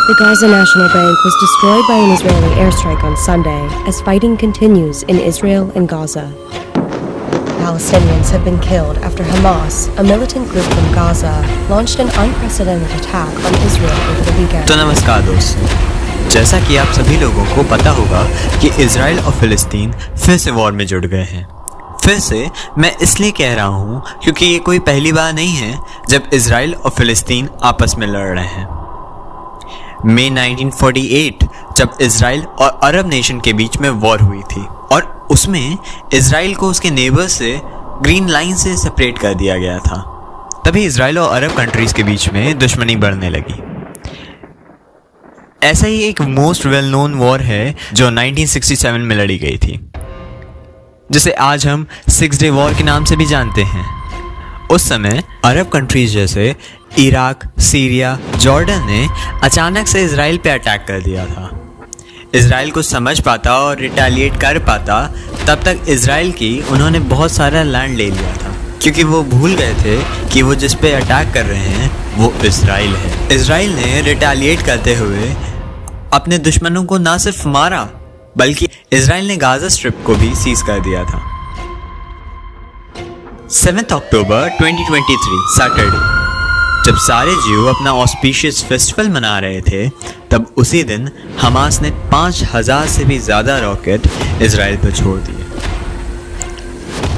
The Gaza National Bank was destroyed by an Israeli airstrike on Sunday as fighting continues in Israel and Gaza. Palestinians have been killed after Hamas, a militant group from Gaza, launched an unprecedented attack on Israel over the weekend. तो नमस्कार दोस्तों, जैसा कि आप सभी लोगों को पता होगा कि इजराइल और फिलिस्तीन फिर से वॉर में जुड़ गए हैं। फिर से मैं इसलिए कह रहा हूँ क्योंकि ये कोई पहली बार नहीं है जब इजराइल और फिलिस्तीन आपस में लड़ रहे हैं। मई 1948 जब इजराइल और अरब नेशन के बीच में वॉर हुई थी और उसमें इजराइल को उसके नेबर से ग्रीन लाइन से सेपरेट कर दिया गया था। तभी इजराइल और अरब कंट्रीज के बीच में दुश्मनी बढ़ने लगी। ऐसा ही एक मोस्ट वेल नोन वॉर है जो 1967 में लड़ी गई थी, जिसे आज हम 6 डे वॉर के नाम से भी जानते हैं। उस समय अरब कंट्रीज जैसे इराक, सीरिया, जॉर्डन ने अचानक से इजराइल पे अटैक कर दिया था। इजराइल को समझ पाता और रिटेलिएट कर पाता तब तक इजराइल की उन्होंने बहुत सारा लैंड ले लिया था, क्योंकि वो भूल गए थे कि वो जिस पे अटैक कर रहे हैं वो इजराइल है। इजराइल ने रिटेलिएट करते हुए अपने दुश्मनों को ना सिर्फ मारा बल्कि इजराइल ने गाजा स्ट्रिप को भी सीज कर दिया था। 7 अक्टूबर 2023 सैटरडे जब सारे ज्यू अपना ऑस्पिशियस फेस्टिवल मना रहे थे, तब उसी दिन हमास ने 5000 से भी ज़्यादा रॉकेट इजराइल पर छोड़ दिए।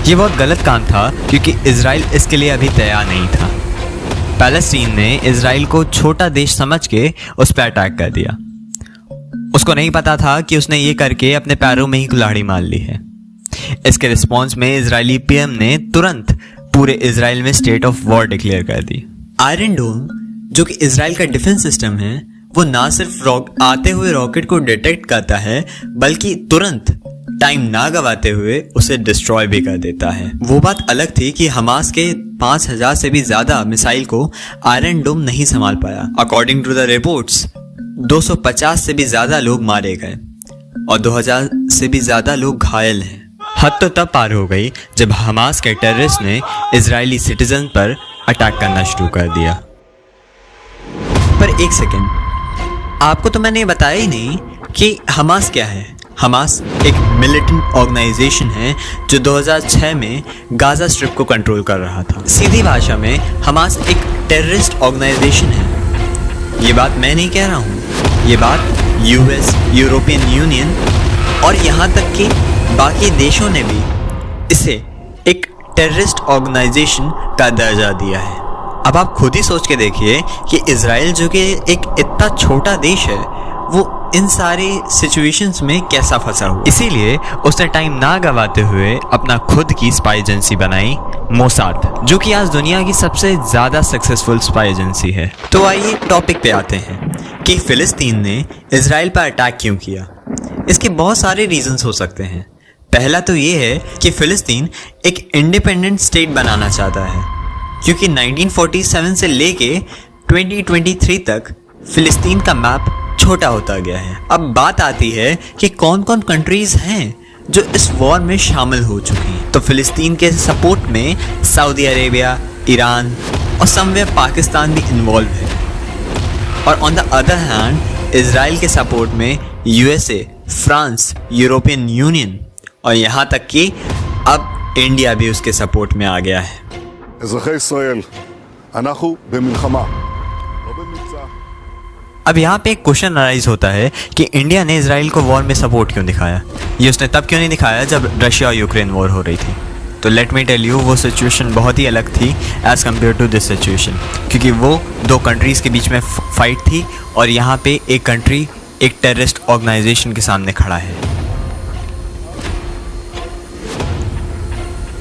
ये बहुत गलत काम था क्योंकि इजराइल इसके लिए अभी तैयार नहीं था। पैलेस्टीन ने इजराइल को छोटा देश समझ के उस पर अटैक कर दिया। उसको नहीं पता था कि उसने ये करके अपने पैरों में ही कुल्हाड़ी मार ली है। इसके रिस्पॉन्स में इजरायली पीएम ने तुरंत पूरे इजराइल में स्टेट ऑफ वॉर डिक्लेयर कर दी। आयरन डोम जो कि इजराइल का डिफेंस सिस्टम है, वो ना सिर्फ आते हुए रॉकेट को डिटेक्ट करता है बल्कि तुरंत टाइम ना गवाते हुए उसे डिस्ट्रॉय भी कर देता है। वो बात अलग थी कि हमास के 5000 से भी ज्यादा मिसाइल को आयरन डोम नहीं संभाल पाया। अकॉर्डिंग टू द रिपोर्ट्स 250 से भी ज्यादा लोग मारे गए और 2000 से भी ज्यादा लोग घायल हैं। हद तो तब पार हो गई जब हमास के टेररिस्ट ने इजरायली सिटीजन पर अटैक करना शुरू कर दिया। पर एक सेकेंड, आपको तो मैंने बताया ही नहीं कि हमास क्या है। हमास एक मिलिटेंट ऑर्गेनाइजेशन है जो 2006 में गाजा स्ट्रिप को कंट्रोल कर रहा था। सीधी भाषा में हमास एक टेररिस्ट ऑर्गेनाइजेशन है। ये बात मैं नहीं कह रहा हूँ, ये बात यूएस, यूरोपियन यूनियन और यहाँ तक कि बाकी देशों ने भी इसे एक टेररिस्ट ऑर्गेनाइजेशन का दर्जा दिया है। अब आप खुद ही सोच के देखिए कि इजराइल जो कि एक इतना छोटा देश है, वो इन सारे सिचुएशंस में कैसा फंसा हुआ। इसीलिए उसने टाइम ना गवाते हुए अपना खुद की स्पाई एजेंसी बनाई, मोसाद, जो कि आज दुनिया की सबसे ज़्यादा सक्सेसफुल स्पाई एजेंसी है। तो आइए टॉपिक पे आते हैं कि फिलिस्तीन ने इजराइल पर अटैक क्यों किया। इसके बहुत सारे रीजंस हो सकते हैं। पहला तो ये है कि फिलिस्तीन एक इंडिपेंडेंट स्टेट बनाना चाहता है, क्योंकि 1947 से लेके 2023 तक फिलिस्तीन का मैप छोटा होता गया है। अब बात आती है कि कौन कौन कंट्रीज हैं जो इस वॉर में शामिल हो चुकी हैं। तो फिलिस्तीन के सपोर्ट में सऊदी अरेबिया, ईरान और समवेयर पाकिस्तान भी इन्वॉल्व है। और on the other hand Israel के सपोर्ट में यूएसए, फ्रांस, यूरोपियन यूनियन और यहाँ तक कि अब इंडिया भी उसके सपोर्ट में आ गया है। אזרחי ישראל, אנחנו במלחמה, לא במבצע। अब यहाँ पे एक क्वेश्चन अराइज होता है कि इंडिया ने इजराइल को वॉर में सपोर्ट क्यों दिखाया। ये उसने तब क्यों नहीं दिखाया जब रशिया और यूक्रेन वॉर हो रही थी। तो लेट मी टेल यू, वो सिचुएशन बहुत ही अलग थी as compare to this situation, क्योंकि वो दो कंट्रीज़ के बीच में फाइट थी और यहाँ पे एक कंट्री एक टेररिस्ट ऑर्गेनाइजेशन के सामने खड़ा है।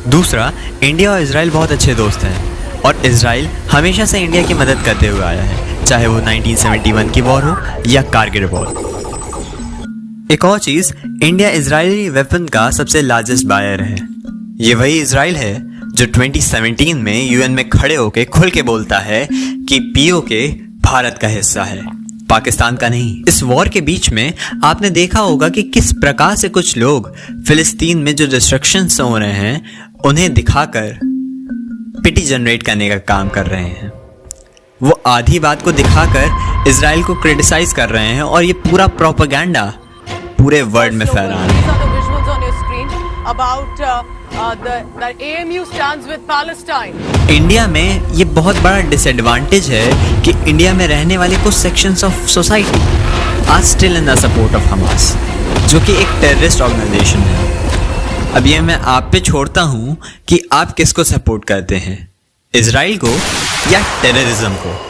दूसरा, इंडिया और इजराइल बहुत अच्छे दोस्त हैं और इजराइल हमेशा से इंडिया की मदद करते हुए आया है, चाहे वो 1971 की वॉर हो या कारगिल वॉर। एक और चीज़, इंडिया इजरायली वेपन का सबसे लार्जेस्ट बायर है। ये वही इजराइल है जो 2017 में यूएन में खड़े होकर खुल के बोलता है कि पीओके भारत का हिस्सा है, पाकिस्तान का नहीं। इस वॉर के बीच में आपने देखा होगा कि किस प्रकार से कुछ लोग फिलिस्तीन में जो डिस्ट्रक्शंस हो रहे हैं उन्हें दिखाकर पिटी जनरेट करने का काम कर रहे हैं। वो आधी बात को दिखाकर इसराइल को क्रिटिसाइज कर रहे हैं और ये पूरा प्रोपेगेंडा पूरे वर्ल्ड में फैला रहे हैं। These are the visuals on your screen about the AMU stands with Palestine. India में ये बहुत बड़ा डिसएडवांटेज है कि इंडिया में रहने वाले कुछ sections of society are still in the support of Hamas, जो कि एक टेररिस्ट ऑर्गेनाइजेशन है। अब ये मैं आप पे छोड़ता हूँ कि आप किसको सपोर्ट करते हैं, इजराइल को या टेररिज्म को।